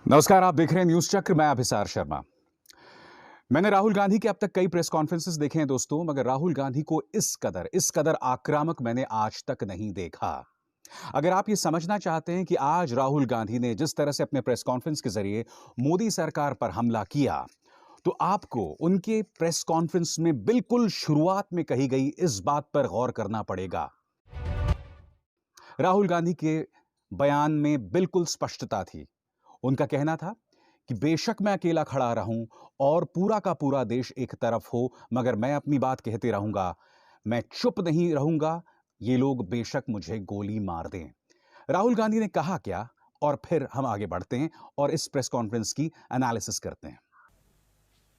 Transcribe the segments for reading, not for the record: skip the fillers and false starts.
नमस्कार, आप देख रहे हैं न्यूज चक्र। मैं अभिसार शर्मा। मैंने राहुल गांधी के अब तक कई प्रेस कॉन्फ्रेंसेस देखे हैं दोस्तों, मगर राहुल गांधी को इस कदर आक्रामक मैंने आज तक नहीं देखा। अगर आप ये समझना चाहते हैं कि आज राहुल गांधी ने जिस तरह से अपने प्रेस कॉन्फ्रेंस के जरिए मोदी सरकार पर हमला किया, तो आपको उनके प्रेस कॉन्फ्रेंस में बिल्कुल शुरुआत में कही गई इस बात पर गौर करना पड़ेगा। राहुल गांधी के बयान में बिल्कुल स्पष्टता थी। उनका कहना था कि बेशक मैं अकेला खड़ा रहूं और पूरा का पूरा देश एक तरफ हो, मगर मैं अपनी बात कहते रहूंगा। मैं चुप नहीं रहूंगा। ये लोग बेशक मुझे गोली मार दें। राहुल गांधी ने कहा क्या, और फिर हम आगे बढ़ते हैं और इस प्रेस कॉन्फ्रेंस की एनालिसिस करते हैं।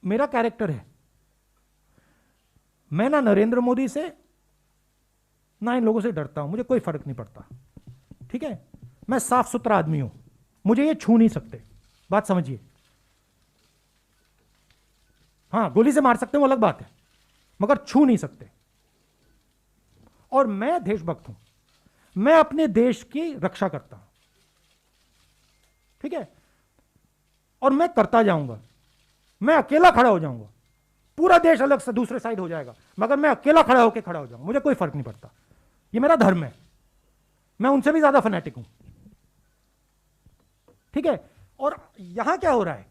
मेरा कैरेक्टर है, मैं ना नरेंद्र मोदी से ना इन लोगों से डरता हूं, मुझे कोई फर्क नहीं पड़ता। ठीक है, मैं साफ सुथरा आदमी हूं, मुझे ये छू नहीं सकते। बात समझिए। हाँ, गोली से मार सकते हैं वो अलग बात है, मगर छू नहीं सकते। और मैं देशभक्त हूं, मैं अपने देश की रक्षा करता हूं। ठीक है, और मैं करता जाऊंगा। मैं अकेला खड़ा हो जाऊंगा, पूरा देश अलग से दूसरे साइड हो जाएगा, मगर मैं अकेला खड़ा होकर खड़ा हो जाऊंगा, मुझे कोई फर्क नहीं पड़ता। ये मेरा धर्म है, मैं उनसे भी ज्यादा फैनेटिक हूं। ठीक है, और यहां क्या हो रहा है,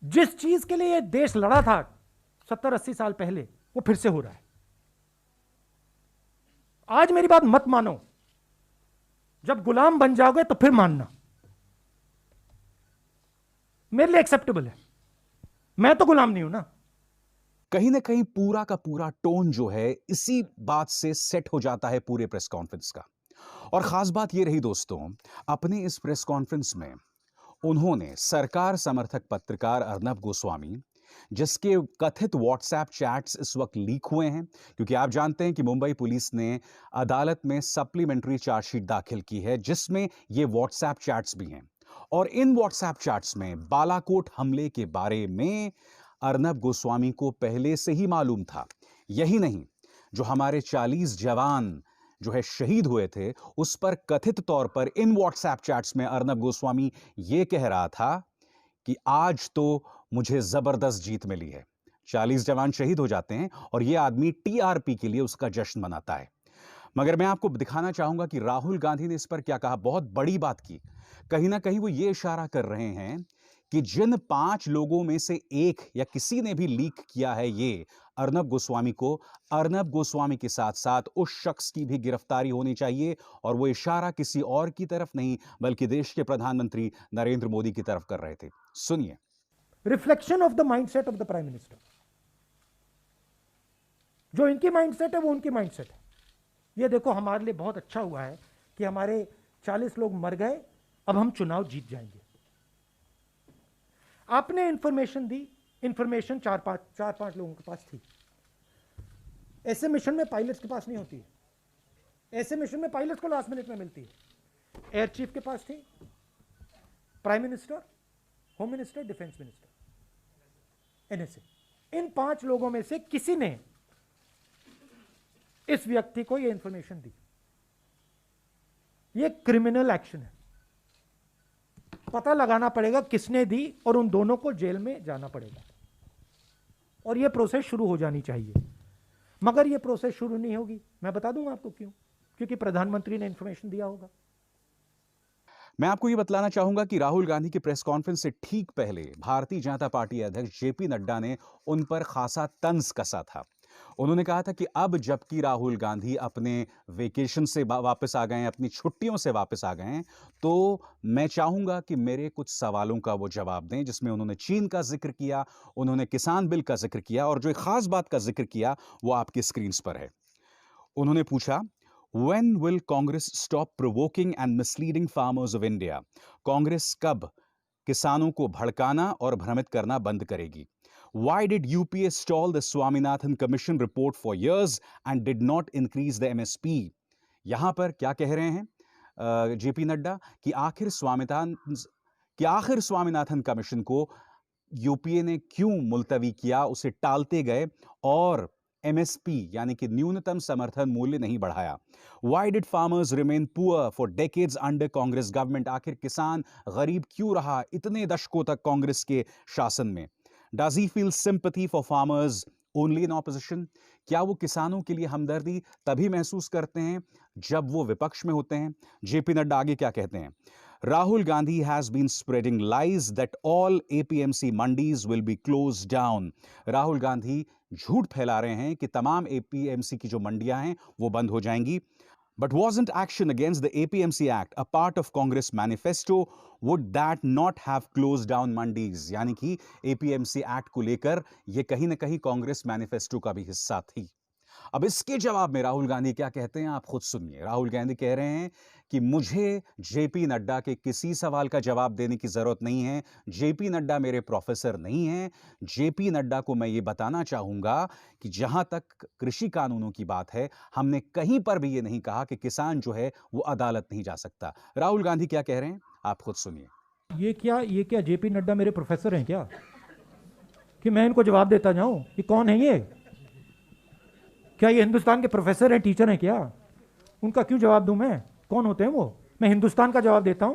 जिस चीज के लिए देश लड़ा था 70-80 साल पहले, वो फिर से हो रहा है। आज मेरी बात मत मानो, जब गुलाम बन जाओगे तो फिर मानना। मेरे लिए एक्सेप्टेबल है, मैं तो गुलाम नहीं हूं ना। कहीं ना कहीं पूरा का पूरा टोन जो है इसी बात से सेट हो जाता है पूरे प्रेस कॉन्फ्रेंस का। और खास बात यह रही दोस्तों, अपने इस प्रेस कॉन्फ्रेंस में उन्होंने सरकार समर्थक पत्रकार अर्नब गोस्वामी, जिसके कथित व्हाट्सएप चैट्स इस वक्त लीक हुए हैं, क्योंकि आप जानते हैं कि मुंबई पुलिस ने अदालत में सप्लीमेंट्री चार्जशीट दाखिल की है जिसमें ये व्हाट्सएप चैट्स भी हैं। और इन व्हाट्सएप चैट्स में बालाकोट हमले के बारे में अर्नब गोस्वामी को पहले से ही मालूम था। यही नहीं, जो हमारे 40 जवान जो है शहीद हुए थे, उस पर कथित तौर पर इन व्हाट्सएप चैट्स में अर्नब गोस्वामी यह कह रहा था कि आज तो मुझे जबरदस्त जीत मिली है। 40 जवान शहीद हो जाते हैं और यह आदमी टीआरपी के लिए उसका जश्न मनाता है। मगर मैं आपको दिखाना चाहूंगा कि राहुल गांधी ने इस पर क्या कहा। बहुत बड़ी बात की। कहीं ना कहीं वो ये इशारा कर रहे हैं कि जिन 5 लोगों में से एक या किसी ने भी लीक किया है ये अर्नब गोस्वामी को, अर्नब गोस्वामी के साथ साथ उस शख्स की भी गिरफ्तारी होनी चाहिए। और वो इशारा किसी और की तरफ नहीं, बल्कि देश के प्रधानमंत्री नरेंद्र मोदी की तरफ कर रहे थे। सुनिए। Reflection of the mindset of the prime minister. जो इनकी माइंडसेट है वो उनकी माइंडसेट है। ये देखो, हमारे लिए बहुत अच्छा हुआ है कि हमारे 40 लोग मर गए, अब हम चुनाव जीत जाएंगे। आपने इंफॉर्मेशन दी, इंफॉर्मेशन चार पांच लोगों के पास थी। ऐसे मिशन में पायलट्स के पास नहीं होती है। ऐसे मिशन में पायलट्स को लास्ट मिनट में मिलती है। एयर चीफ के पास थी, prime minister, home minister, defence minister, NSA. इन 5 लोगों में से किसी ने इस व्यक्ति को यह इंफॉर्मेशन दी। यह क्रिमिनल एक्शन है, पता लगाना पड़ेगा किसने दी और उन दोनों को जेल में जाना पड़ेगा। और यह प्रोसेस शुरू हो जानी चाहिए, मगर यह प्रोसेस शुरू नहीं होगी। मैं बता दूंगा आपको क्यों। क्योंकि प्रधानमंत्री ने इंफॉर्मेशन दिया होगा। मैं आपको यह बतलाना चाहूंगा कि राहुल गांधी की प्रेस कॉन्फ्रेंस से ठीक पहले भारतीय जनता पार्टी अध्यक्ष जेपी नड्डा ने उन पर खासा तंज कसा था। उन्होंने कहा था कि अब जबकि राहुल गांधी अपने वेकेशन से वापस आ गए हैं, अपनी छुट्टियों से वापस आ गए हैं, तो मैं चाहूंगा कि मेरे कुछ सवालों का वो जवाब दें, जिसमें उन्होंने चीन का जिक्र किया, उन्होंने किसान बिल का जिक्र किया, और जो एक खास बात का जिक्र किया वो आपकी स्क्रीन पर है। उन्होंने पूछा, When will Congress stop provoking and misleading farmers of India? Congress कब किसानों को भड़काना और भ्रमित करना बंद करेगी? Why did UPA stall the Swaminathan Commission report for years and did not increase the MSP? यहां पर क्या कह रहे हैं जेपी नड्डा कि आखिर स्वामीनाथन कमीशन को यूपीए ने क्यों मुलतवी किया, उसे टालते गए और MSP यानी कि न्यूनतम समर्थन मूल्य नहीं बढ़ाया? Why did farmers remain poor for decades under Congress government? आखिर किसान गरीब क्यों रहा इतने दशकों तक कांग्रेस के शासन में? Does he feel sympathy for farmers only in opposition? क्या वो किसानों के लिए हमदर्दी तभी महसूस करते हैं जब वो विपक्ष में होते हैं? जेपी नड्डा आगे क्या कहते हैं? Rahul Gandhi has been spreading lies that all APMC mandis will be closed down. Rahul Gandhi झूठ फैला रहे हैं कि तमाम APMC की जो मंडियां हैं वो बंद हो जाएंगी. But wasn't action against the APMC Act a part of Congress manifesto? Would that not have closed down mandis? यानी कि APMC Act को लेकर ये कहीं ना कहीं कांग्रेस मैनिफेस्टो का भी हिस्सा थी. अब इसके जवाब में राहुल गांधी क्या कहते हैं आप खुद सुनिए. राहुल गांधी कह रहे हैं कि मुझे जेपी नड्डा के किसी सवाल का जवाब देने की जरूरत नहीं है. जेपी नड्डा मेरे प्रोफेसर नहीं हैं. जेपी नड्डा को मैं ये बताना चाहूंगा कि जहां तक कृषि कानूनों की बात है, हमने कहीं पर भी ये नहीं कहा कि किसान जो है वो अदालत नहीं जा सकता. राहुल गांधी क्या कह रहे हैं आप खुद सुनिए. ये क्या जेपी नड्डा मेरे प्रोफेसर हैं क्या कि मैं इनको जवाब देता जाऊं? ये कौन है ये? क्या ये हिंदुस्तान के प्रोफेसर हैं, टीचर हैं क्या? उनका क्यों जवाब दूं मैं? कौन होते हैं वो? मैं हिंदुस्तान का जवाब देता हूं,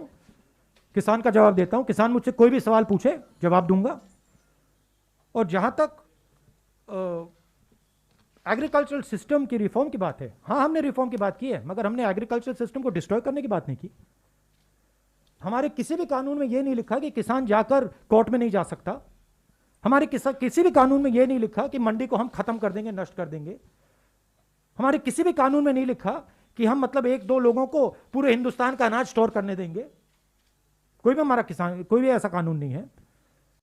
किसान का जवाब देता हूं. किसान मुझसे कोई भी सवाल पूछे जवाब दूंगा. और जहां तक एग्रीकल्चरल सिस्टम की रिफॉर्म की बात है, हाँ हमने रिफॉर्म की बात की है, मगर हमने एग्रीकल्चरल सिस्टम को डिस्ट्रॉय करने की बात नहीं की. हमारे किसी भी कानून में यह नहीं लिखा कि किसान जाकर कोर्ट में नहीं जा सकता. हमारे किसी भी कानून में यह नहीं लिखा कि मंडी को हम खत्म कर देंगे, नष्ट कर देंगे. हमारे किसी भी कानून में नहीं लिखा कि हम मतलब एक दो लोगों को पूरे हिंदुस्तान का अनाज स्टोर करने देंगे. कोई भी ऐसा कानून नहीं है.